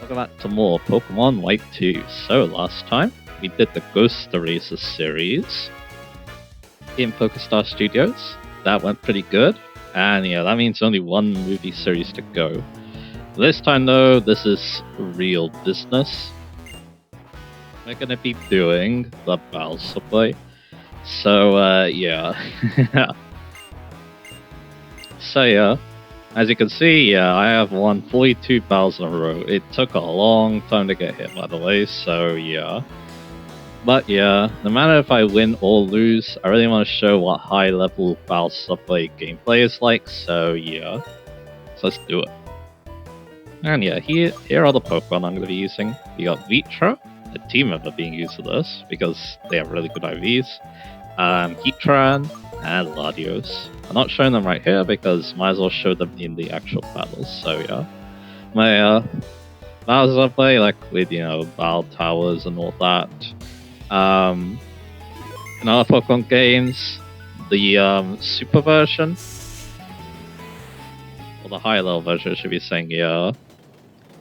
Welcome back to more Pokemon White 2. So last time we did the Ghost Eraser series in PokeStar Studios. That went pretty good, and yeah, that means only one movie series to go. This time though, this is real business. We're gonna be doing the Battle Supply. So yeah. So yeah. As you can see, I have won 42 battles in a row. It took a long time to get hit, by the way, so yeah. But yeah, no matter if I win or lose, I really want to show what high-level battle subway gameplay is like, so yeah. So let's do it. And yeah, here are the Pokemon I'm going to be using. We got Vitra, a team member being used for this, because they have really good IVs. Heatran, and Latios. I'm not showing them right here because might as well show them in the actual battles, so yeah. My battles I play, like with, battle towers and all that. In other Pokemon games, the super version, or the higher level version should be saying, yeah.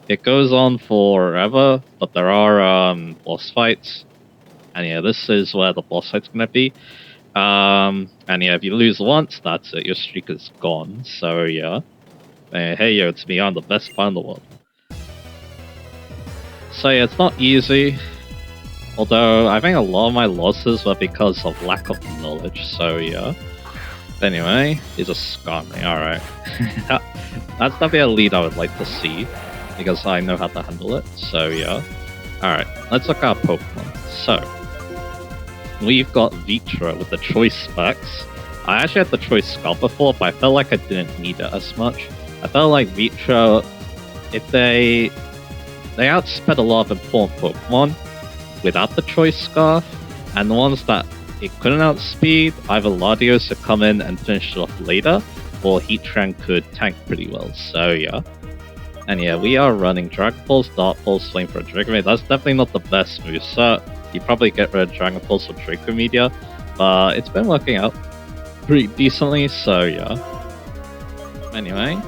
It goes on forever, but there are boss fights. And yeah, this is where the boss fight's gonna be. And yeah, if you lose once, that's it. Your streak is gone. So yeah. Hey yo, it's me. I'm the best player in the world. So yeah, it's not easy. Although I think a lot of my losses were because of lack of knowledge. So yeah. But anyway, he's a Skarmory. Alright. That's definitely a lead I would like to see, because I know how to handle it. So yeah. Alright, let's look at our Pokemon. So we've got Vitra with the choice specs. I actually had the choice Scout before, but I felt like I didn't need it as much. I felt like Vitra, if they outsped a lot of important Pokemon without the choice scarf, and the ones that it couldn't outspeed, either Latios could come in and finish it off later, or Heatran could tank pretty well, so yeah. And yeah, we are running Dragon Pulse, Dark Pulse, Flamethrower, Draco Meteor. That's definitely not the best moveset. You probably get rid of Dragon Pulse or Draco Meteor, but it's been working out pretty decently, so yeah. Anyway,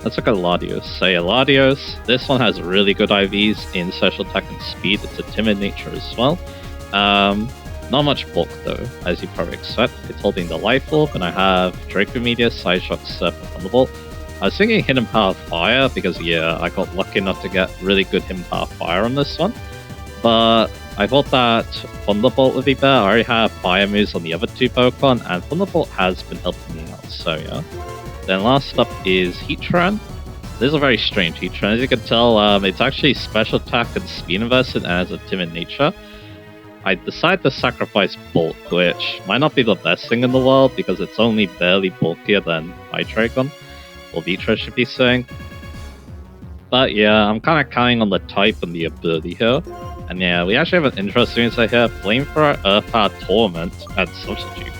let's look at Latios. So yeah, Latios, this one has really good IVs in Special Attack and Speed. It's a timid nature as well. Not much bulk though, as you probably expect. It's holding the Life Orb, and I have Draco Meteor, Side Shock, Surf, and Thunderbolt. I was thinking Hidden Power Fire, because yeah, I got lucky enough to get really good Hidden Power Fire on this one. But I thought that Thunderbolt would be better. I already have Fire moves on the other two Pokemon, and Thunderbolt has been helping me out, so yeah. Then last up is Heatran. This is a very strange Heatran. As you can tell, it's actually Special Attack and Speed invested and has a timid nature. I decided to sacrifice Bulk, which might not be the best thing in the world because it's only barely bulkier than Hydreigon, or Vitra should be saying. But yeah, I'm kind of counting on the type and the ability here. And yeah, we actually have an interesting insight here. Flamethrower, Earth Power, Torment, and Substitute.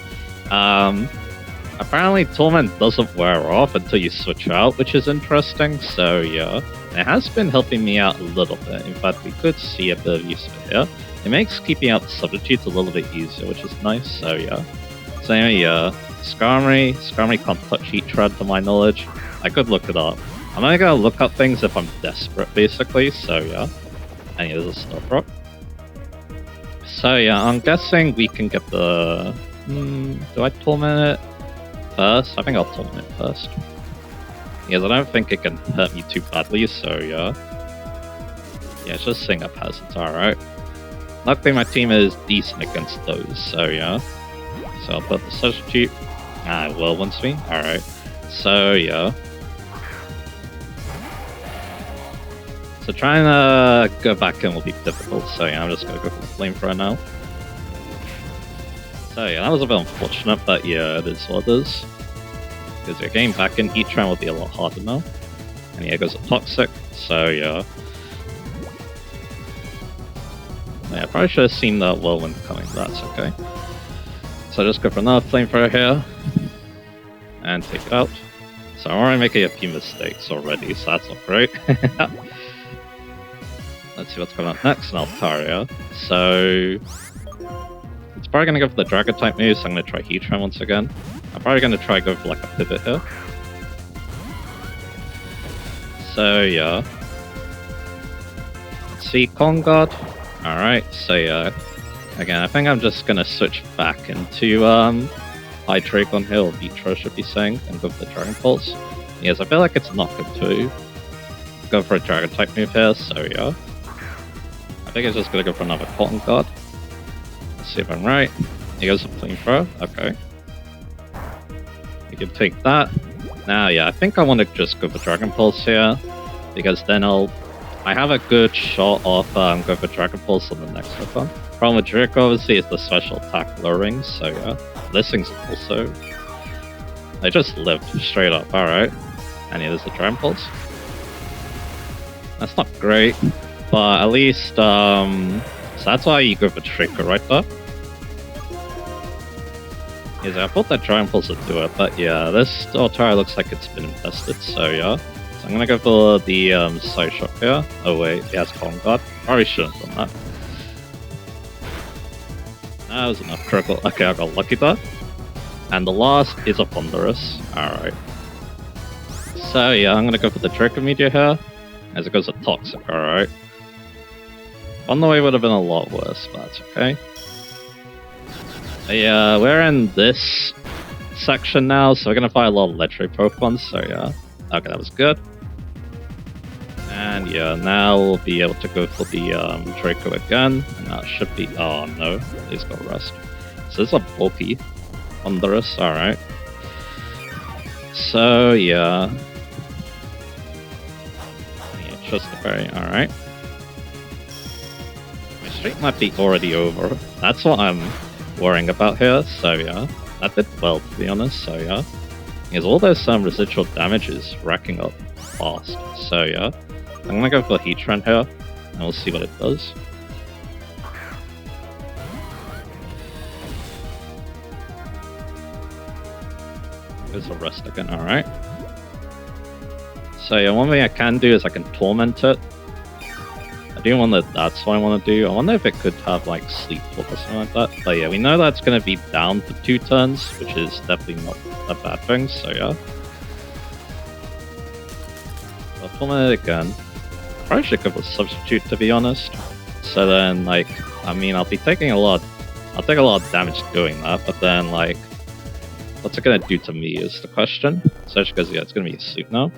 Apparently Torment doesn't wear off until you switch out, which is interesting, so yeah. It has been helping me out a little bit. In fact, we could see a bit of use of it here. It makes keeping out the substitutes a little bit easier, which is nice, so yeah. So anyway, yeah. Skarmory can't touch Heatran to my knowledge. I could look it up. I'm only gonna look up things if I'm desperate, basically, so yeah. And yeah, there's a Stealth Rock. So yeah, I'm guessing we can get the... do I Torment it first? I think I'll Torment it first. Because I don't think it can hurt me too badly, so yeah. Yeah, it's just Sing Up Hazards, alright. Luckily my team is decent against those, so yeah. So I'll put the Substitute. It Whirlwinds me, alright. So yeah. So trying to go back in will be difficult, so yeah, I'm just gonna go for the Flamethrower now. So yeah, that was a bit unfortunate, but yeah, it is what it is. Because yeah, getting back in Heatran will be a lot harder now. And yeah, it goes to Toxic, so yeah. Yeah, I probably should have seen that Whirlwind coming, but that's okay. So just go for another Flamethrower here. And take it out. So I'm already making a few mistakes already, so that's not great. Let's see what's coming up next in Altaria. So it's probably going to go for the Dragon type move, so I'm going to try Heatran once again. I'm probably going to try go for like a pivot here. So yeah. Let's see, Con God. Alright, so yeah. Again, I think I'm just gonna switch back into High Dragon here, or Vitro should be saying, and go for the Dragon Pulse. Yes, I feel like it's not good to go for a Dragon type move here, so yeah. I think it's just gonna go for another Cotton Guard. Let's see if I'm right. He goes for Flamethrower, okay. You can take that. Now, yeah, I think I want to just go for Dragon Pulse here, because then I have a good shot of going for Dragon Pulse on the next one. Problem with Draco, obviously, is the special attack lowering, so yeah. This thing's also... I just lived straight up, alright. And yeah, there's the Dragon Pulse. That's not great, but at least, so that's why you go for Draco right there. Yes, I thought that Dragon Pulse would do it, but yeah, this Altair looks like it's been infested, so yeah. So I'm gonna go for the Side Shock here. Oh wait, he has Calm Guard. Probably shouldn't have done that. That was enough critical. Okay, I got lucky there. And the last is a Thunderous. Alright. So yeah, I'm gonna go for the Draco Meteor here, as it goes to Toxic, alright. On the way would have been a lot worse, but that's okay. Yeah, we're in this section now, so we're gonna fight a lot of legendary Pokemon, so yeah. Okay, that was good. And yeah, now we'll be able to go for the Draco again, and that should be... Oh no, he's got Rust. So this is a bulky Thunderous, alright. So yeah. Yeah, just a berry, alright. My streak might be already over. That's what I'm worrying about here, so yeah. That did well, to be honest, so yeah. Because all those residual damage is racking up fast, so yeah. I'm gonna go for Heatran here, and we'll see what it does. There's a Rust again, alright. So yeah, one thing I can do is I can Torment it. I do wonder if that's what I want to do. I wonder if it could have like Sleep Talk or something like that. But yeah, we know that's going to be down for 2 turns, which is definitely not a bad thing, so yeah. I'll Torment it again. Probably should go for Substitute, to be honest. So then, like, I mean, I'll take a lot of damage doing that, but then, like, what's it gonna do to me is the question. Especially because, yeah, it's gonna be asleep now.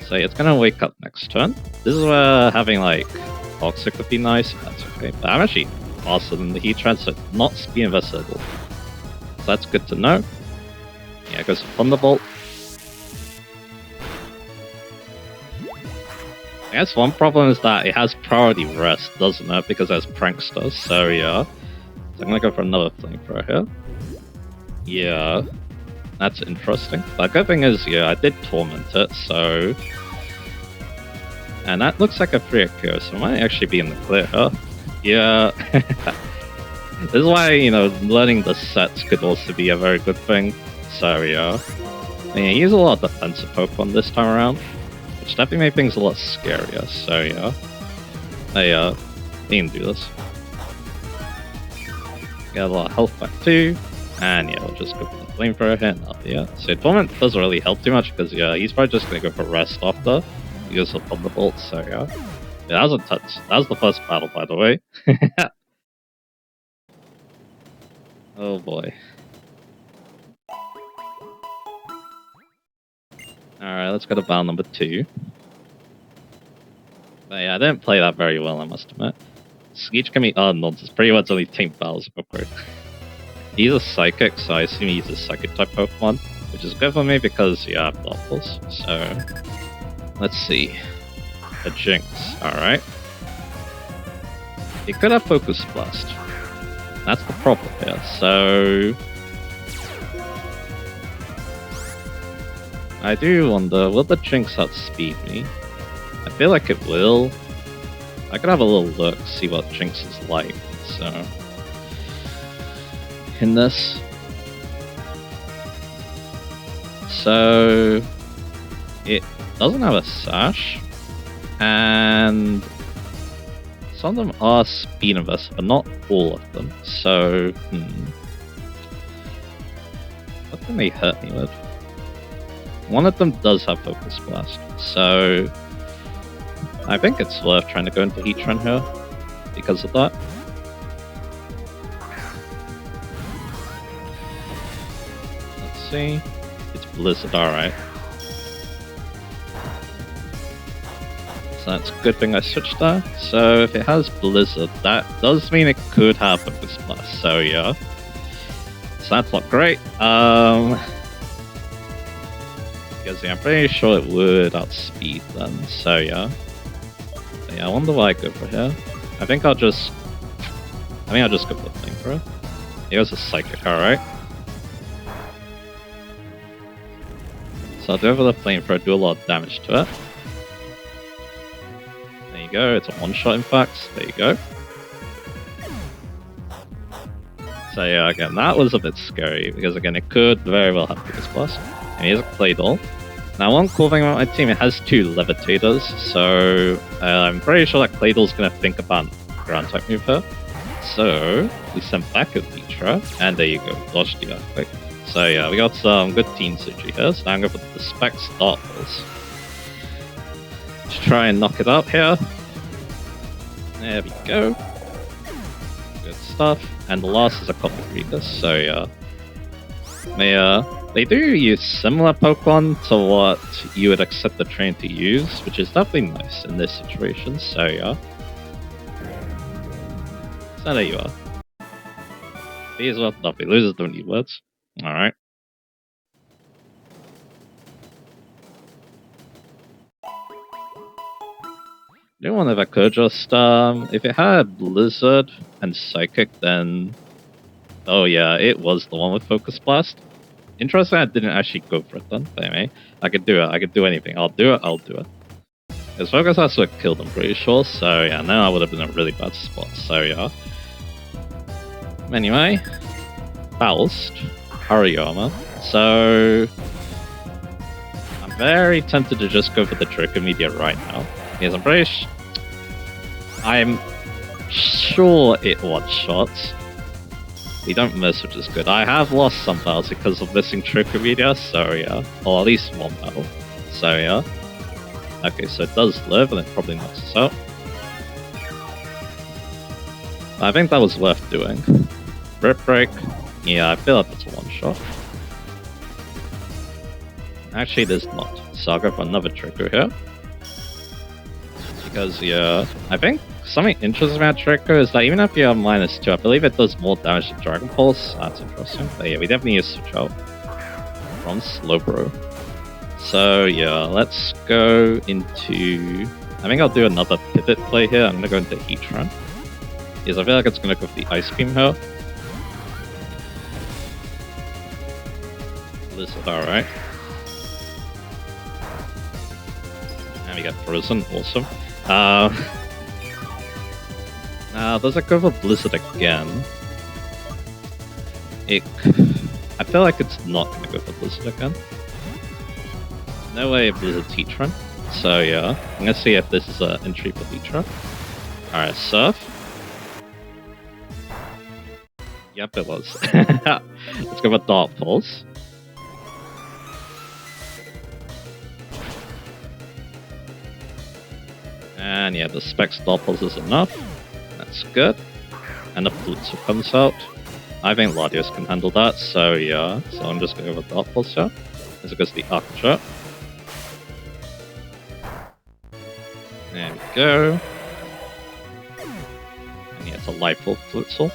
So yeah, it's gonna wake up next turn. This is where having, like, Toxic would be nice, if that's okay. But I'm actually faster than the Heatran, so it's not speed investible. So that's good to know. Yeah, it goes for Thunderbolt. I guess one problem is that it has priority rest, doesn't it? Because it has Prankster, so yeah. So I'm gonna go for another Flamethrower here. Yeah, that's interesting. But the good thing is, yeah, I did Torment it, so... And that looks like a 3-Cure, so I might actually be in the clear here. Yeah. This is why, you know, learning the sets could also be a very good thing. So yeah. And yeah, use a lot of defensive Pokemon this time around. Which definitely made things a lot scarier, so yeah. We can do this. Get a lot of health back too. And yeah, we'll just go for the Flamethrower hit. Yeah. So Torment doesn't really help too much because yeah, he's probably just gonna go for Rest after. He goes for Thunderbolt, so yeah. Yeah, that was a touch. That was the first battle, by the way. Oh boy. Alright, let's go to battle number 2. But yeah, I didn't play that very well, I must admit. Skeech can be nonsense. Pretty much only team battles appropriate. He's a Psychic, so I assume he's a Psychic type Pokemon, which is good for me because yeah, I have Blood Pulse. So let's see. A Jinx, alright. It could have Focus Blast. That's the problem here, so... I do wonder, will the Jinx outspeed me? I feel like it will. I could have a little look, see what Jinx is like, so... In this... So... It doesn't have a Sash, and... Some of them are speed invested, but not all of them, so... What can they hurt me with? One of them does have Focus Blast, so... I think it's worth trying to go into Heatran here because of that. Let's see. It's Blizzard, alright. So that's a good thing I switched there. So if it has Blizzard, that does mean it could have Focus Blast, so yeah. So that's not great. Because yeah, I'm pretty sure it would outspeed then, so yeah. But yeah, I wonder what I go for here. I think I'll just go for the Flamethrower. It was a Psychic, alright. So I'll go for the Flamethrower, do a lot of damage to it. There you go, it's a one-shot in fact, there you go. So yeah, again, that was a bit scary, because again, it could very well have Focus Blast. And here's a Claydol. Now, one cool thing about my team, it has 2 Levitators, so I'm pretty sure that Claydol's going to think about ground type move here. So, we send back a Vitra, and there you go, dodge the Earthquake. So yeah, we got some good team synergy here, so now I'm going to put the Specs Dart Balls. Let's try and knock it out here. There we go. Good stuff. And the last is a Copper Regus, so yeah. They do use similar Pokemon to what you would expect the train to use, which is definitely nice in this situation, so yeah. So there you are. He is worth nothing, loses don't need words. Alright. I wonder if I could just, if it had Blizzard and Psychic, then... Oh yeah, it was the one with Focus Blast. Interesting I didn't actually go for it then, but anyway, I could do it, I could do anything. I'll do it. Because Focus Blast would have killed, I'm pretty sure, so yeah, now I would have been in a really bad spot, so yeah. Anyway, Faust, Hariyama, so... I'm very tempted to just go for the Draco Meteor right now, because I'm sure it one-shots. We don't miss, which is good. I have lost some battles because of missing Draco Meteor, so yeah. Or at least one battle. So yeah. Okay, so it does live, and it probably knocks us out. I think that was worth doing. Rip Break. Yeah, I feel like that's a one-shot. Actually, it is not. So I'll go for another Draco here. Because, yeah, I think something interesting about Draco is that even if you have -2, I believe it does more damage to Dragon Pulse. That's interesting. But yeah, we definitely need to switch out from Slowbro. So yeah, let's go into... I think I'll do another pivot play here. I'm going to go into Heatran. Because I feel like it's going to go for the Ice Beam here. Blizzard, alright. And we got Frozen, awesome. Now, does it go for Blizzard again? I feel like it's not going to go for Blizzard again. No way Blizzard's Heatran. So yeah, I'm going to see if this is an entry for Heatran. Alright, Surf. Yep, it was. Let's go for Dark Pulse. And yeah, the Specs Dark Pulse is enough. That's good. And the Blitzer comes out. I think Latios can handle that, so yeah. So I'm just going to go with Dark Pulse here. As it goes to the Archer. There we go. And yeah, it's a Lightful Blitzel.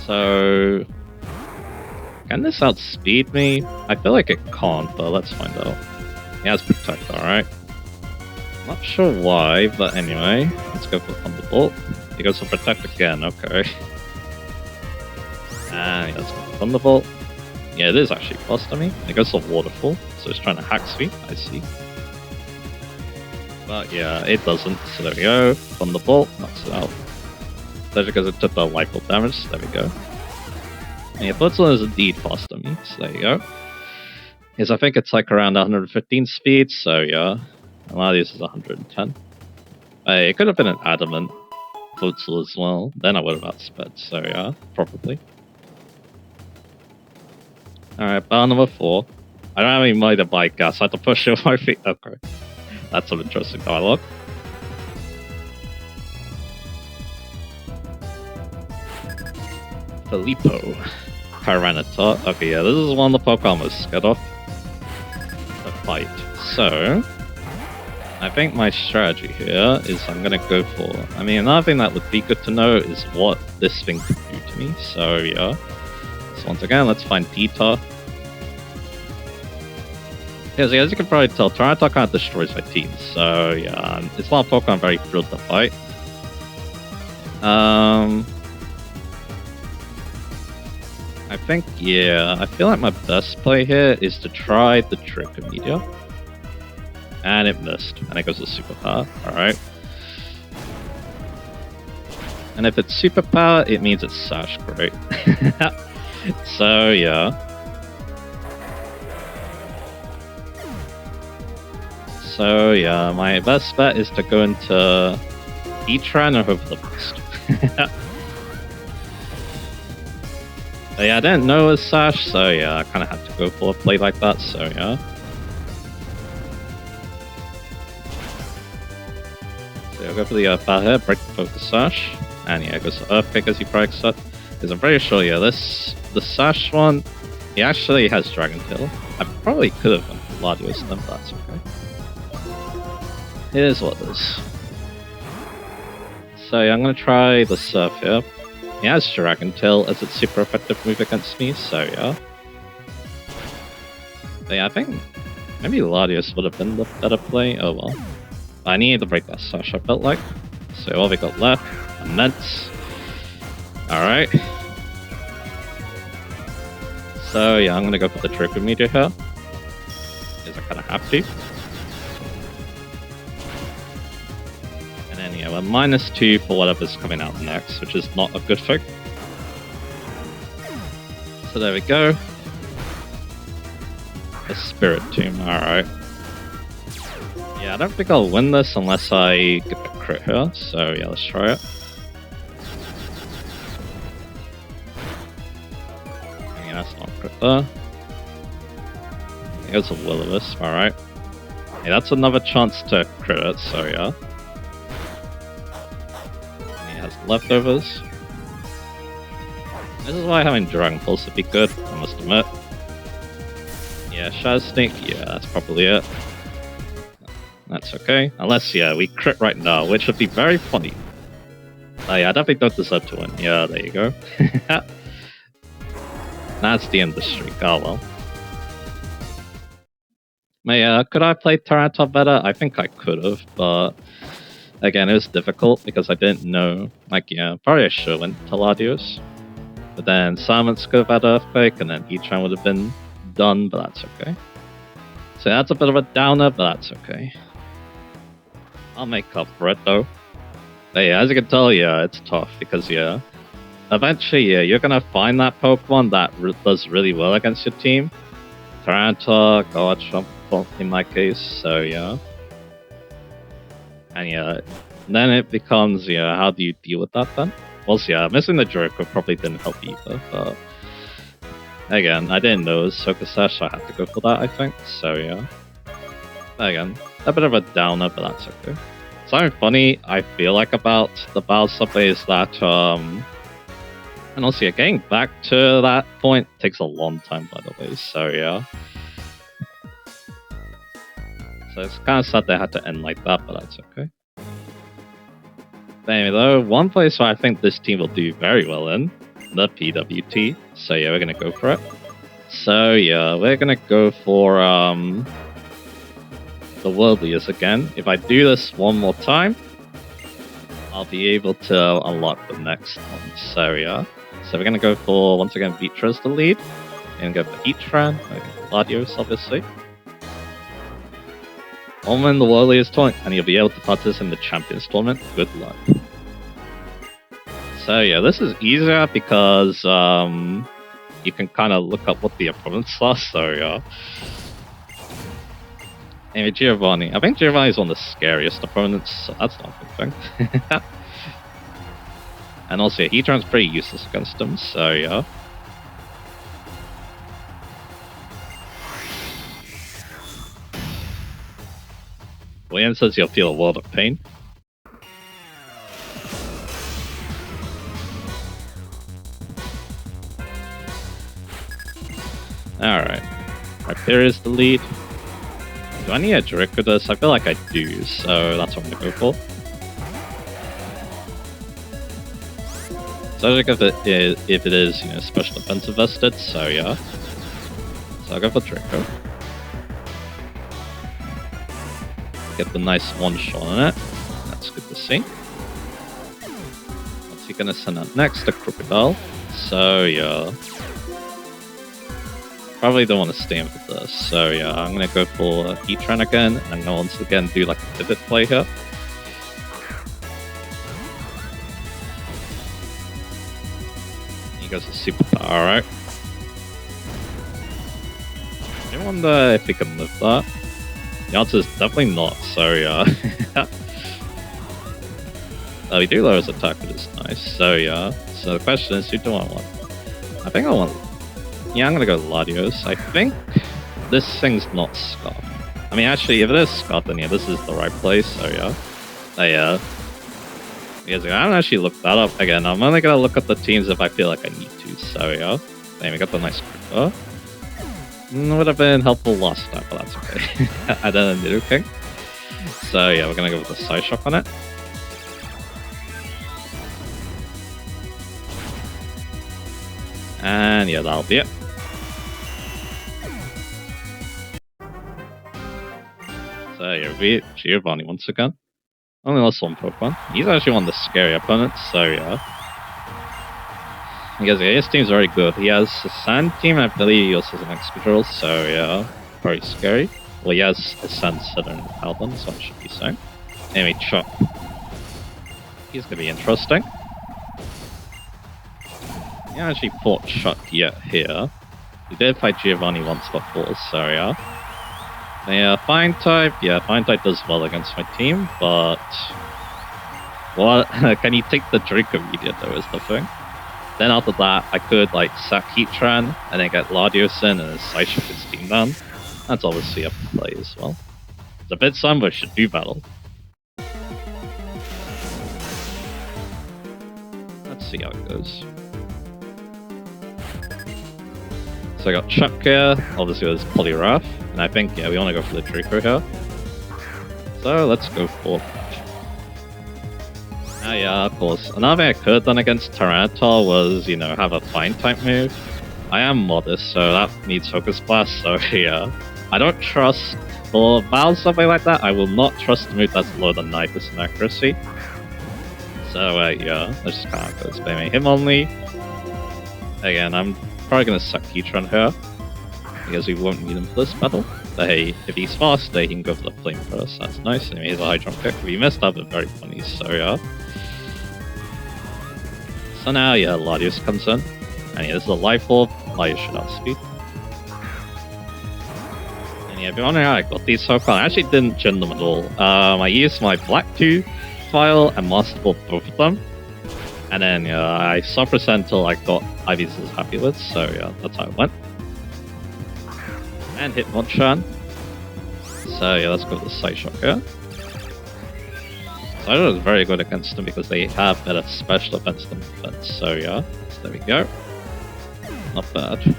So... can this outspeed me? I feel like it can't, but let's find out. Yeah, it's Protect, alright. Not sure why, but anyway, let's go for Thunderbolt. He goes for Protect again, okay. And let's go for Thunderbolt. Yeah, it is actually faster me. It goes for Waterfall, so it's trying to hack speed, I see. But yeah, it doesn't, so there we go. Thunderbolt knocks it out. That's because it took the Lightful damage, there we go. And yeah, Blitzel is indeed faster me, so there you go. Because I think it's like around 115 speed, so yeah. A lot of these is 110. It could have been an Adamant Blitzel as well. Then I would have outsped, so yeah, probably. Alright, battle number 4. I don't have any money to buy gas, so I have to push it with my feet. Okay. That's some interesting dialogue. Filippo. Tyranitar. Okay, yeah, this is one of the Pokemon I'm most scared of. The fight. So, I think my strategy here is I'm gonna go for... I mean, another thing that would be good to know is what this thing could do to me. So, yeah. So once again, let's find Peter. Yeah, so as you can probably tell, Tyranitar kind of destroys my team. So, yeah, it's not a Pokemon I'm very thrilled to fight. I think, yeah, I feel like my best play here is to try the Trick Meteor. And it missed, and it goes to Superpower, alright. And if it's Superpower, it means it's Sash, great. So, yeah. So, yeah, my best bet is to go into Heatran and hope for the best. But yeah, I didn't know it was Sash, so yeah, I kind of had to go for a play like that, so yeah. So I'll go for the Earthbound here, break the focus Sash, and yeah, it goes to Earthquake as you probably expect. Because I'm pretty sure, yeah, the Sash one, he actually has Dragon Tail. I probably could have went for Latios then, but that's okay. Here's what it is. So yeah, I'm gonna try the Surf here. He has Dragon Tail as its super effective move against me, so yeah. But yeah, I think maybe Latios would have been the better play. Oh well. I needed to break that Sash, I felt like. So all we got left, Immense. Alright. So yeah, I'm gonna go for the Trick Meteor here. Because I kinda have to. And then yeah, we're -2 for whatever's coming out next, which is not a good thing. So there we go. A Spirit Tomb, alright. Yeah, I don't think I'll win this unless I get the crit here, so yeah, let's try it. Yeah, that's not a crit there. It goes a Will-O-Wisp, alright. Yeah, that's another chance to crit it, so yeah. Leftovers. This is why having Dragon Pulse would be good, I must admit. Yeah, Shadow Sneak, yeah, that's probably it. That's okay. Unless, yeah, we crit right now, which would be very funny. Oh yeah, I definitely don't deserve to win. Yeah, there you go. That's the end of the streak, oh well. But yeah, could I play Tyranitar better? I think I could have, but... Again, it was difficult because I didn't know, like, yeah, probably I should have went to Latios. But then Silence could have had Earthquake, and then Heatran would have been done, but that's okay. So that's a bit of a downer, but that's okay. I'll make up for it, though. But yeah, as you can tell, yeah, it's tough, because, yeah, eventually, yeah, you're gonna find that Pokemon that does really well against your team. Tyranitar, Garchomp, in my case, so yeah. And yeah, then it becomes, yeah, how do you deal with that then? Well, yeah, missing the Joker probably didn't help either, but... Again, I didn't know it was Soka Sash, so I had to go for that, I think, so yeah. Again, a bit of a downer, but that's okay. Something funny I feel like about the Battle Subway is that, and also, yeah, getting back to that point takes a long time, by the way, so yeah. So it's kind of sad they had to end like that, but that's okay. But anyway, though, one place where I think this team will do very well in, the PWT. So yeah, we're gonna go for it. So yeah, we're gonna go for the Worldliest again. If I do this one more time, I'll be able to unlock the next one. So yeah, so we're gonna go for, once again, Vitra's the lead. And go for Heatran, Latios, obviously. I'll win the Worldliest tournament, and you'll be able to participate in the Champions tournament. Good luck. So yeah, this is easier because you can kind of look up what the opponents are. So yeah. Anyway, Giovanni. I think Giovanni is one of the scariest opponents, so that's not a good thing. And also, yeah, Heatran's pretty useless against him. So yeah. William says you'll feel a world of pain. Alright. Hyperion is the lead. Do I need a Drake for this? I feel like I do, so that's what I'm gonna go for. So I think if it is, you know, special defensive vested, so yeah. So I'll go for Draco. Get the nice one shot on it. That's good to see. What's he gonna send out next? The Crocodile. So yeah. Probably don't want to stay in with this. So yeah, I'm gonna go for Heatran again, and I'm gonna once again do like a pivot play here. He goes to Superpower, alright. I wonder if he can live that. The answer is definitely not, so yeah. We do lower his attack, which is nice, so yeah. So the question is, who do I want? I think I want... Yeah, I'm gonna go Latios. I think this thing's not Scarf. I mean, actually, if it is Scarf, then yeah, this is the right place, so yeah. Yeah. Because I haven't actually looked that up again. I'm only gonna look at the teams if I feel like I need to, so yeah. Then we got the nice Crypto. Would have been helpful last time, but that's okay. I don't know anything. So yeah, we're gonna go with the Side Shock on it. And yeah, that'll be it. So yeah, we Giovanni once again. Only lost one Pokemon. He's actually one of the scary opponents, so yeah. Because yeah, his team's very good. He has a Sand team, and I believe he also has an Excadrill, so yeah, very scary. Well, he has a Sand Southern Album, so that should be so. Anyway, Chop. He's gonna be interesting. He hasn't actually fought Chuck yet here. He did fight Giovanni once before, so yeah. Yeah, Fine type. Yeah, Fine type does well against my team, but what? Can he take the Draco Media though? Is the thing. Then after that, I could like sack Heatran and then get Latios in and then Side Shock his team down. That's obviously up to play as well. It's a bit some, but should do battle. Let's see how it goes. So I got Chuck here, obviously there's Poliwrath, and I think, yeah, we want to go for the Draco here. So let's go for... Ah yeah, of course. Another thing I could have done against Tyranitar was, you know, have a Fine type move. I am modest, so that needs Focus Blast, so yeah. I don't trust, for battle something like that, I will not trust the move that's lower than 9% accuracy. So yeah, let's just kind of go spamming him only. Again, I'm probably going to suck Heatran here, because we won't need him for this battle. But hey, if he's fast, then he can go for the Flame first, that's nice. I mean, he's a high jump kick. We messed up, but very funny, so yeah. So now, yeah, Latios comes in. And yeah, this is a Life Orb. Latios should outspeed. And yeah, if you're wondering how I got these so far, I actually didn't gem them at all. I used my Black 2 file and Master Ball both of them. And then yeah, I suppressed until I got Ivy's was happy with, so yeah, that's how it went. And hit Hitmonchan. So yeah, let's go with the Side Shock here. Side Shock is very good against them because they have better special defense than defense, so yeah. So there we go. Not bad.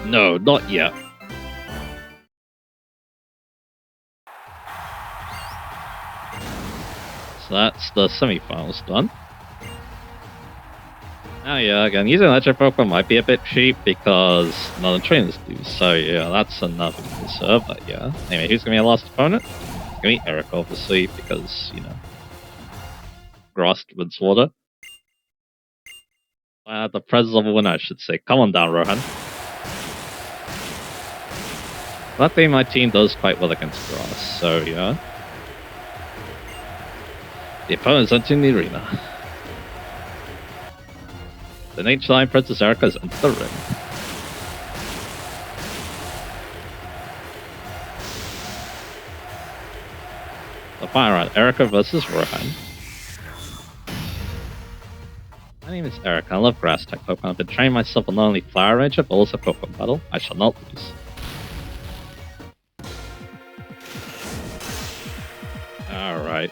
No, not yet. So that's the semi-finals done. Now yeah, again, using Legend Pokemon might be a bit cheap because none of the trainers do, so yeah, that's another concern, but yeah. Anyway, who's gonna be our last opponent? It's gonna be Eric, obviously, because, you know, grass wins water. The presence of a winner, I should say. Come on down, Rohan. Luckily, my team does quite well against grass, so yeah. The opponent's entering the arena. The Nature Line Princess Erica is into the ring. The final round, Erica versus Rohan. My name is Erica, I love grass type Pokemon. I've been training myself on not only Flower Ranger, but also Pokemon Battle. I shall not lose. Alright.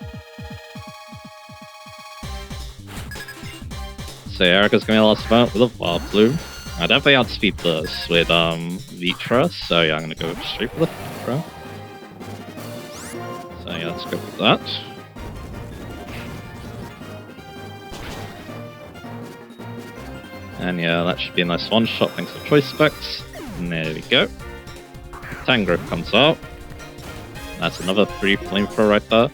So Erica's gonna be the last opponent with a Vileplume. I definitely outspeed this with Vitra, so yeah, I'm gonna go straight for the Vitra. So yeah, let's go for that. And yeah, that should be a nice one-shot thanks to choice specs. And there we go. Tangrowth comes out. That's another free flamethrower right there.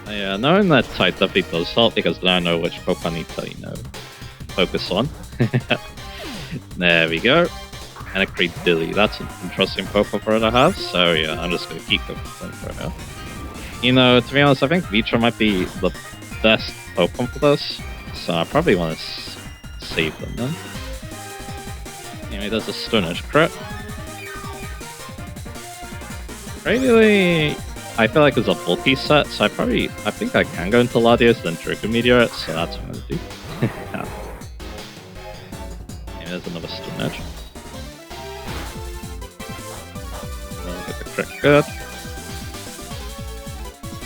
Yeah, knowing that type definitely does help because then I know which Pokemon I need to, focus on. There we go. And a Cradilly. That's an interesting Pokemon for her to have. So yeah, I'm just gonna keep going for her. To be honest, I think Vitra might be the best Pokemon for this. So I probably want to save them then. Anyway, there's a Stone Edge crit. Cradilly, I feel like it's a bulky set, so I think I can go into Latios then Draco Meteorite, so that's what I'm gonna do. Yeah, there's another Stone Edge. Get the crit good.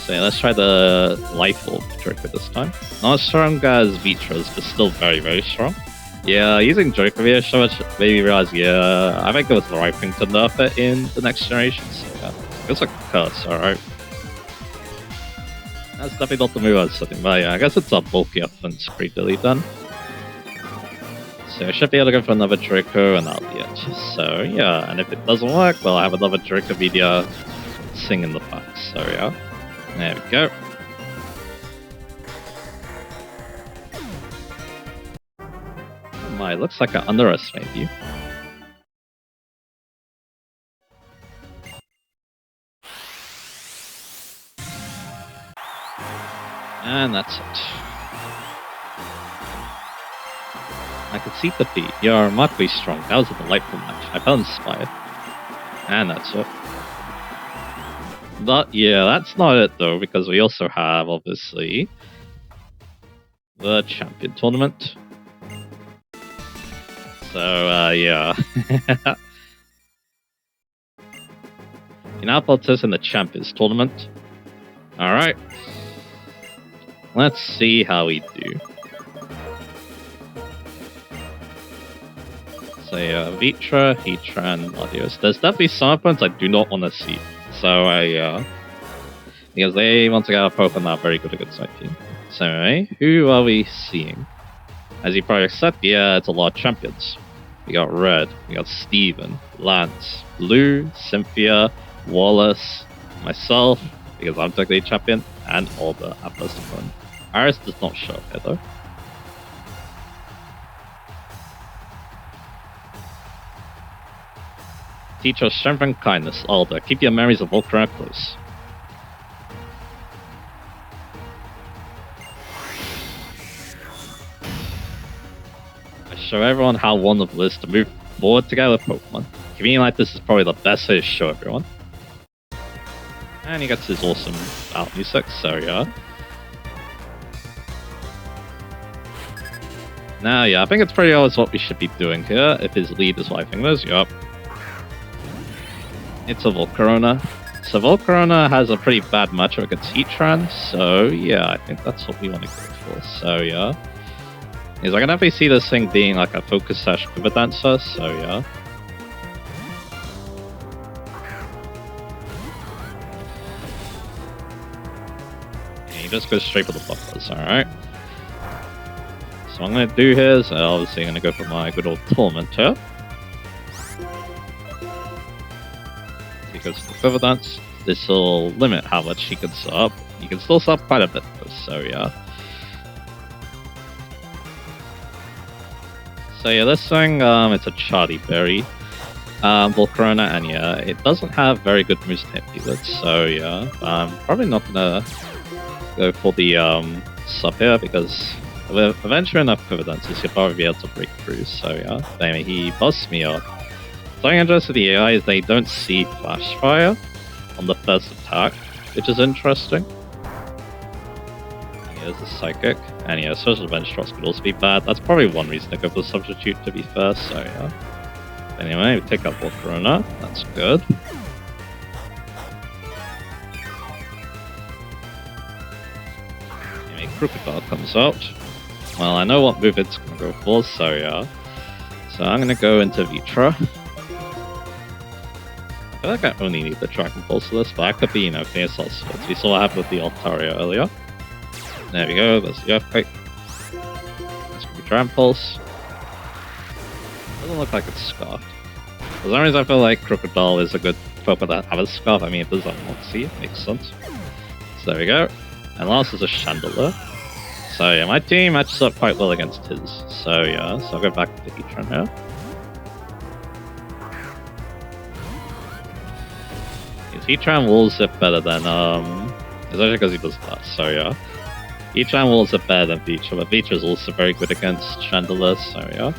So yeah, let's try the Life Orb Draco this time. Not as strong as Vitra's, but still very, very strong. Yeah, using Draco Meteor so much made me realize, yeah, I think it was the right thing to nerf it in the next generation, so yeah. It's a curse, alright. That's definitely not the move I was setting, but yeah, I guess it's a bulky offense Cradilly then. So I should be able to go for another Draco and that'll be it. So yeah, and if it doesn't work, well I have another Draco Meteor sing in the back, so yeah. There we go. Oh my, looks like I underestimated you. And that's it. I could see defeat. You're remarkably strong. That was a delightful match. I felt inspired. And that's it. But yeah, that's not it though, because we also have, obviously, the Champion Tournament. So, yeah. You now participate in the Champions Tournament. Alright. Let's see how we do. So yeah, Vitra, Heatran, and Latios. There's definitely some opponents I do not want to see. So because they want to get a Pokemon that are very good against my team. So anyway, who are we seeing? As you probably said, yeah, it's a lot of champions. We got Red, we got Steven, Lance, Blue, Cynthia, Wallace, myself, because I'm technically a champion, and Alder at first opponent. Iris does not show up here though. Teach us strength and kindness, Alder. Keep your memories of Volcrona close. I show everyone how wonderful it is to move forward together with Pokemon. Convenient like this is probably the best way to show everyone. And he gets his awesome out music, so yeah. Now, yeah, I think it's pretty obvious what we should be doing here. If his lead is what I think it is, yup. It's a Volcarona. So Volcarona has a pretty bad matchup against Heatran, so yeah, I think that's what we want to go for. So yeah. Because I can definitely see this thing being like a Focus Sash Quiver Dancer, so yeah. And he just goes straight for the buffers, alright. So what I'm going to do here is obviously going to go for my good old Tormentor. Because for Quiver Dance, this will limit how much he can set up. You can still set up quite a bit though, so yeah. So yeah, this thing, it's a Chardy Berry Volcarona, and yeah, it doesn't have very good moves to hit either, so yeah. I'm probably not gonna go for the sub here, because with eventually enough Quiver Dances, you'll probably be able to break through, so yeah. Anyway, he busts me up. Something interesting with the AI is they don't see Flash Fire on the first attack, which is interesting. Here's the Psychic, and yeah, Social Bench Drops could also be bad. That's probably one reason to go for the Substitute, to be fair, so yeah. Anyway, we take out Volcarona, that's good. a Crocodile comes out. Well, I know what move it's gonna go for, so yeah. So I'm gonna go into Vitra. I feel like I only need the Dragon Pulse for this, but I could be, you know, Fierce Swords. We saw what happened with the Altaria earlier. There we go, there's the Earthquake. It's gonna be Dragon Pulse. Doesn't look like it's Scarfed. For some reason I feel like Crocodile is a good Pokemon that have a Scarf. I mean, it does have Moxie, it makes sense. So there we go. And last is a Chandelier. So yeah, my team matches up quite well against his. So yeah, so I'll go back to Heatran here. His Heatran walls it better than, especially because he does that, so yeah. Heatran walls it better than Vitra, but Vitra is also very good against Chandelier, so yeah.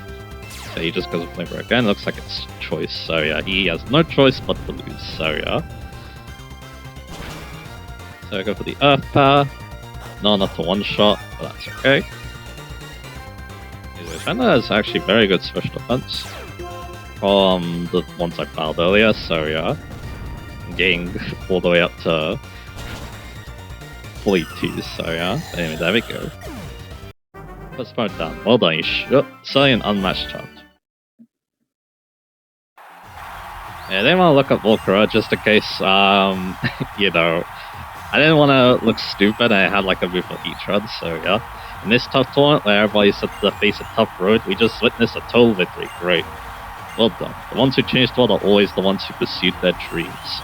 So he just goes with Flavor again, looks like it's choice, so yeah, he has no choice but to lose, so yeah. So I go for the Earth Power. No, not to one-shot, but that's okay. Chandelier is actually very good special defense from the ones I found earlier, so yeah. Getting all the way up to 42, so yeah. Anyway, there we go. Let's put it down. Well done, you certainly an unmatched chance. Yeah, I didn't want to look up Volcra just in case, you know, I didn't want to look stupid and I had like a move for Heatran, so yeah. In this tough tournament where everybody's set to face a tough road, we just witnessed a total victory. Great. Well done. The ones who changed the world are always the ones who pursued their dreams.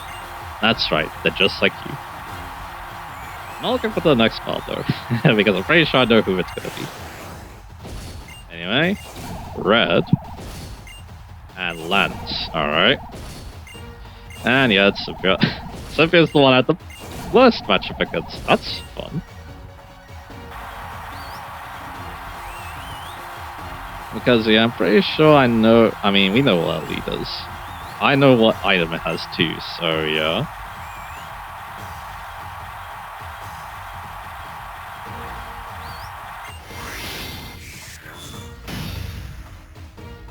That's right, they're just like you. I'm not looking for the next card though, because I'm pretty sure I know who it's gonna be. Anyway, Red and Lance, alright. And yeah, it's Sophia. Sophia's the one at the worst matchup against. That's fun. Because yeah, I'm pretty sure I know, I mean, we know what our lead is. I know what item it has too, so yeah.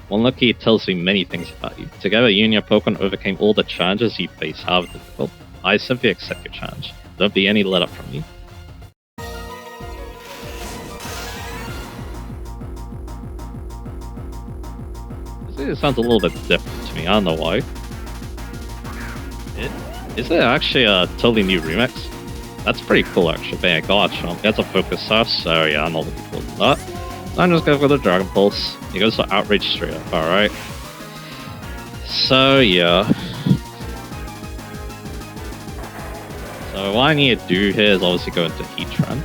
One lucky tells me many things about you. Together, you and your Pokemon overcame all the challenges you face, however difficult. I simply accept your challenge. Don't be any let up from me. It sounds a little bit different to me, I don't know why. Is it actually a totally new remix? That's pretty cool actually, but yeah, gotcha. That's a focus stuff, so yeah, I'm not looking forward to that. So I'm just going for the Dragon Pulse. He goes for Outrage straight up, alright. So yeah. So what I need to do here is obviously go into Heatran.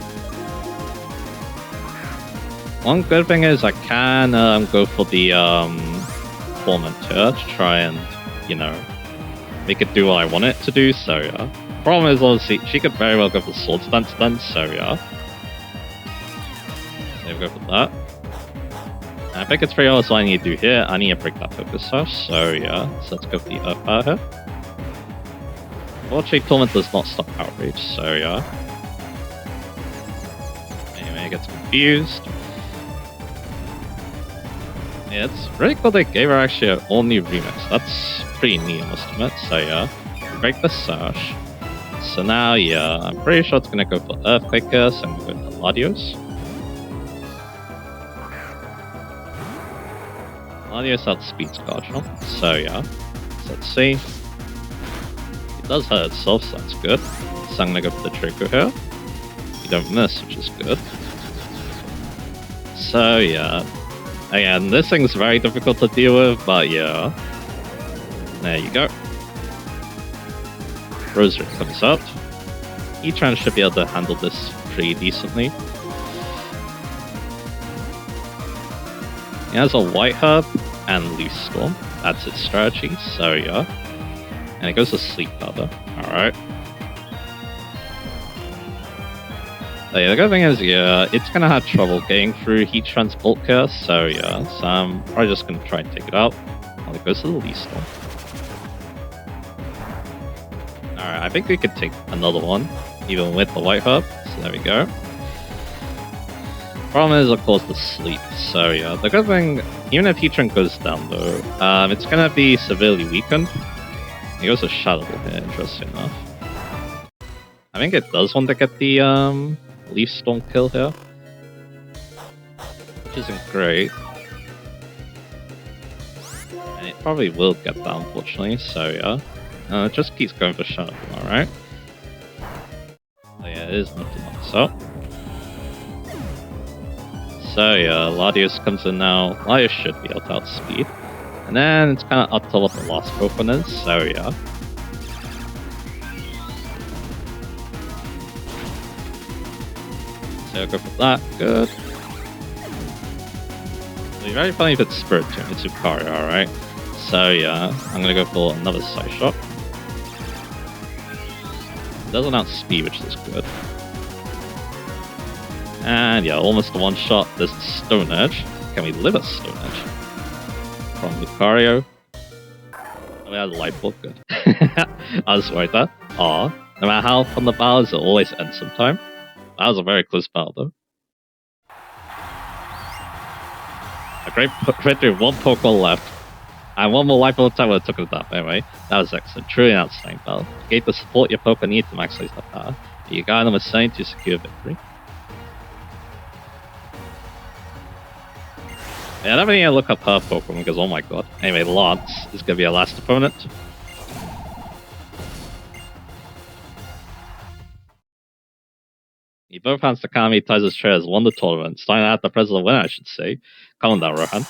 One good thing is I can go for the Tormentor to try and, you know, make it do what I want it to do, so yeah. Problem is obviously she could very well go for Sword Stance then, so yeah. There we go for that. And I think it's pretty obvious what I need to do here. I need to break that focus stuff, so yeah. So let's go for the Earth Power here. Fortunately, Torment does not stop Outrage, so yeah. Anyway, it gets confused. Yeah, it's really cool they gave her actually an all-new remix. That's pretty neat, I must admit, so yeah. Break the Sash. So now, yeah, I'm pretty sure it's gonna go for Earthquake here, so I'm gonna go to Latios. Latios outspeeds Garchomp, so yeah. So let's see. It does hurt itself, so that's good. So I'm gonna go for the Draco here. You don't miss, which is good. So yeah. Again, this thing's very difficult to deal with, but yeah. There you go. Rosary comes out. Heatran should be able to handle this pretty decently. He has a White Herb and Loose Storm. That's its strategy, so yeah. And it goes to Sleep Powder. Alright. So yeah, the good thing is, yeah, it's gonna have trouble getting through Heatran's bulk here, so yeah. So I'm probably just gonna try and take it out. Well, it goes to the Leaf Storm. Alright, I think we could take another one, even with the White Herb. So there we go. Problem is, of course, the sleep. So yeah, the good thing, even if Heatran goes down though, it's gonna be severely weakened. He goes to Shadow Ball here, interesting enough. I think it does want to get the Leaf Storm kill here, which isn't great. And it probably will get that, unfortunately, so yeah. It just keeps going for Shadow, alright? So yeah, it is nothing like so. So yeah, Latios comes in now. Latios should be able to outspeed. And then it's kind of up to what the last Pokemon is, so yeah. So I'll go for that, good. It'd be very funny if it's Spirit Tomb, it's Lucario, alright? So yeah, I'm gonna go for another Side Shot. It doesn't outspeed, which is good. And yeah, almost a one-shot. There's the Stone Edge. Can we live a Stone Edge? From Lucario. Oh, we had a Light Bulb, good. I was worried that. Aw, no matter how fun the battle is, it always ends sometime. That was a very close battle, though. A great victory, one Pokemon left. And one more Light Bulb time would have took it up anyway. That was excellent, truly an outstanding battle. You gave the support your Pokemon need to maximize their power. You guided them with saying to secure victory. Yeah, I never need to look up her Pokemon because, oh my god. Anyway, Lance is going to be our last opponent. He both hands to Kami, ties his chair, has won the tournament. Starting out the president winner, I should say. Come on down, Rohan.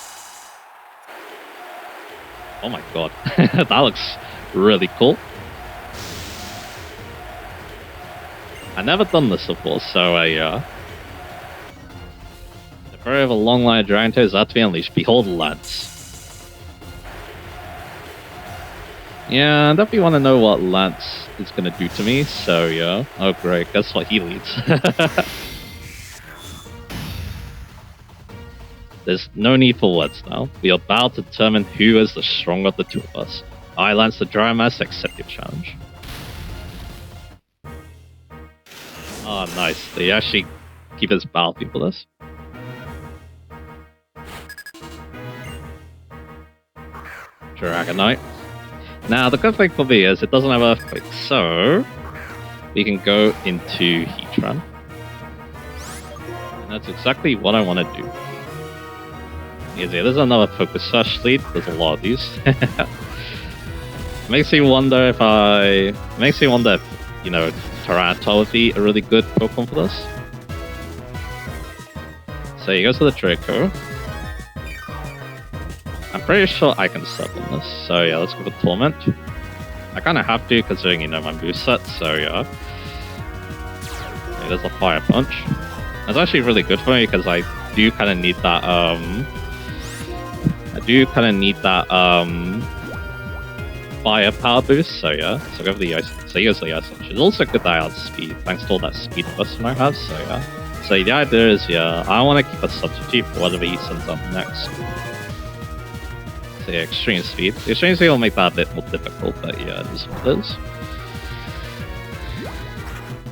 Oh my god. That looks really cool. I've never done this before, so yeah. The furry of a long line of dragon toes about to be unleashed. Behold Lance. Yeah, I definitely want to know what Lance is going to do to me, so yeah. Oh great, guess what he leads. There's no need for words now. We are about to determine who is the stronger of the two of us. I, Lance the Dragon Master, accept your challenge. Oh nice, they actually keep his battle people this. Dragonite. Now, the good thing for me is it doesn't have Earthquake, so we can go into Heatran. And that's exactly what I want to do. Yeah, there's another Focus Sash lead. There's a lot of these. Makes me wonder if you know, Tyranitar would be a really good Pokemon for this. So he goes to the Draco. I'm pretty sure I can step on this, so yeah, let's go for Torment. I kind of have to, considering, you know, my moveset, so yeah. There's a Fire Punch. That's actually really good for me, because I do kind of need that, Fire Power boost, so yeah. So go for the Ice, so he goes for the Ice Punch. It's also good that I outspeed, thanks to all that speed boost I have, so yeah. So the idea is, yeah, I want to keep a substitute for whatever he sends up next. So yeah, Extreme Speed. The Extreme Speed will make that a bit more difficult, but yeah, it is what it is.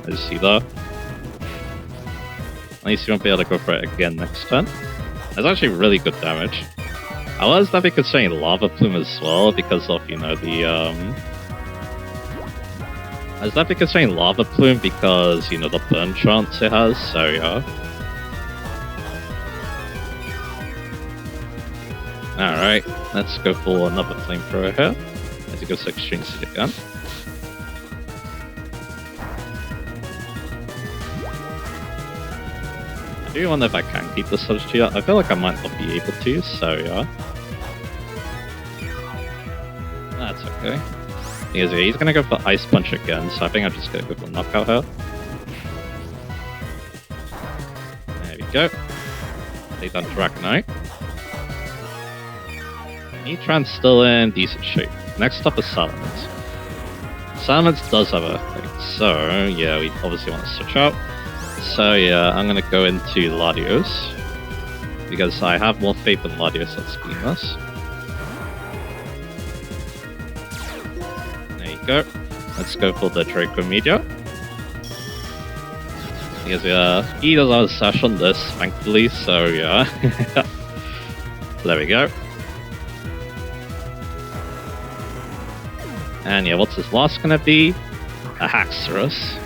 I just see that. At least you won't be able to go for it again next turn. That's actually really good damage. I was definitely considering Lava Plume as well, because of, you know, the, I was definitely considering Lava Plume because, you know, the burn chance it has, so yeah. Alright, let's go for another Flamethrower here. As he goes to Extreme Speed again. I do wonder if I can keep the substitute up. I feel like I might not be able to, so yeah. That's okay. He's gonna go for Ice Punch again, so I think I'm just gonna go for Knockout here. There we go. Take down Dragonite. Heatran's still in decent shape. Next up is Salamence. Salamence does have Earthquake, so yeah, we obviously want to switch out. So yeah, I'm gonna go into Latios, because I have more faith in Latios at speeding this. There you go. Let's go for the Draco Meteor. Because he doesn't have a sash on this, thankfully, so yeah. There we go. And yeah, what's his last gonna be? A Haxorus.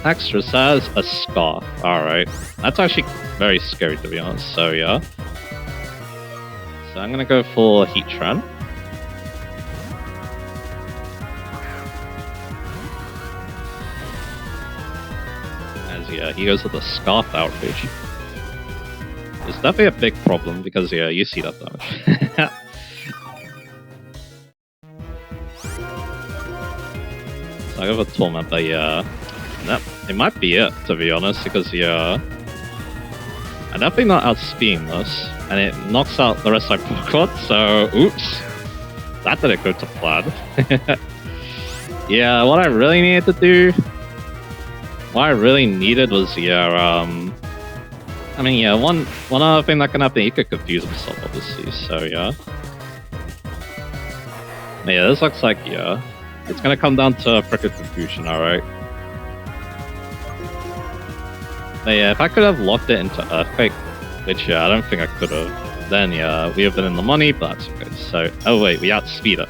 extras has a scarf. Alright. That's actually very scary to be honest, so yeah. So I'm gonna go for Heatran. As yeah, he goes with the Scarf Outrage. It's definitely a big problem because yeah, you see that damage. So I go for Torment, but yeah. It might be it, to be honest, because yeah. I'm definitely not outspeeding this, and it knocks out the rest of my Pokemon, so oops. That didn't go to plan. Yeah, what I really needed to do, what I really needed was, yeah, I mean, yeah, one other thing that can happen, he could confuse himself, obviously, so yeah. Yeah, this looks like, yeah, it's gonna come down to freaking confusion, alright. But yeah, if I could have locked it into Earthquake, which yeah, I don't think I could have, then yeah, we have been in the money, but that's okay. So, oh wait, we outspeed it.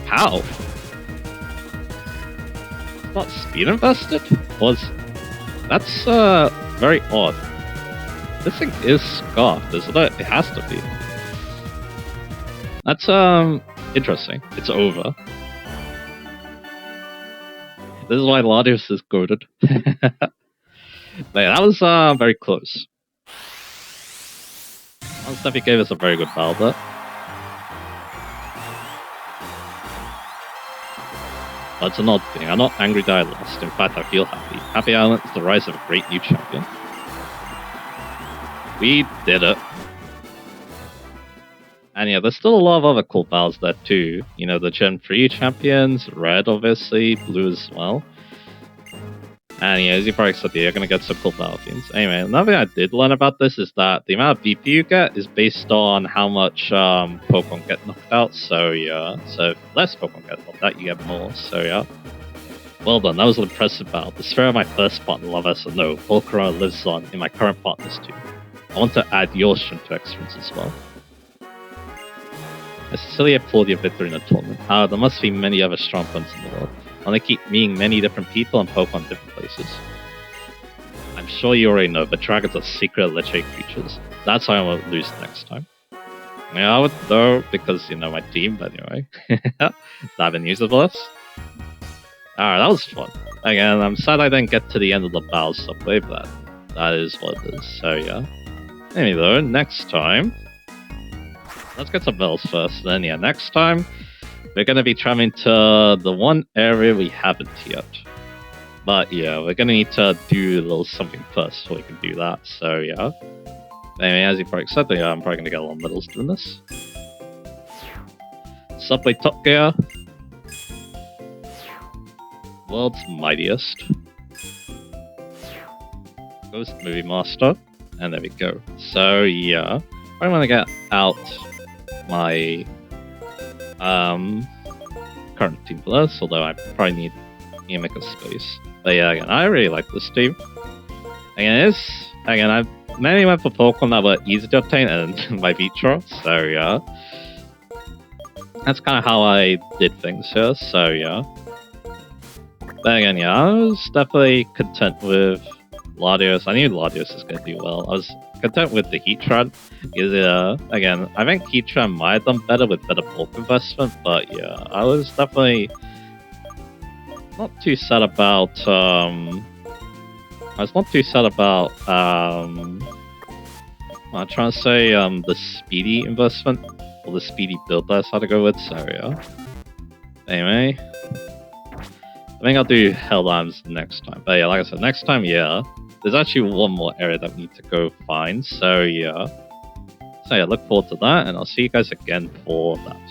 How? It's not speed invested? That's very odd. This thing is scarfed, isn't it? It has to be. That's interesting. It's over. This is why Latios is goated. That was very close. Steffi gave us a very good battle there. But it's an odd thing. I'm not angry that I lost. In fact, I feel happy. Happy Island is the rise of a great new champion. We did it. And yeah, there's still a lot of other cool battles there too. You know, the Gen 3 champions, Red obviously, Blue as well. And yeah, as you probably said, you're gonna get some cool battle themes. Anyway, another thing I did learn about this is that the amount of BP you get is based on how much Pokemon get knocked out. So yeah, so if less Pokemon get knocked out, you get more. So yeah. Well done, that was an impressive battle. The sphere of my first partner, Love S, and no, Volcarona lives on in my current partners too. I want to add your strength to experience as well. I sincerely applaud your victory in the tournament. There must be many other strong opponents in the world. And they keep meeting many different people and Pokemon in different places. I'm sure you already know, but dragons are secret legendary creatures. That's why I won't lose next time. Yeah, I would though, because, you know, my team, but anyway. I've been using this. Alright, that was fun. Again, I'm sad I didn't get to the end of the battle subway, but that is what it is, so yeah. Anyway though, next time... Let's get some bells first, then yeah, next time... We're going to be traveling to the one area we haven't yet. But yeah, we're going to need to do a little something first so we can do that. So yeah. Anyway, as you probably said, yeah, I'm probably going to get a lot of medals doing this. Subway Top Gear. World's Mightiest. Ghost Movie Master. And there we go. So yeah. I want to get out my... current team for this, although I probably need to make a space. But yeah, again, I really like this team. Again, I mainly went for Pokemon that were easy to obtain and my Vitra, so yeah. That's kind of how I did things here, so yeah. But again, yeah, I was definitely content with Latios. I knew Latios was going to do well. I was content with the Heatran, because again, I think Heatran might have done better with better bulk investment, but yeah, I was definitely not too sad about, I'm trying to say, the speedy investment, or the speedy build that I decided to go with, so yeah. Anyway, I think I'll do Helldivers next time, but yeah, like I said, next time, yeah. There's actually one more area that we need to go find, so yeah. So yeah, look forward to that, and I'll see you guys again for that.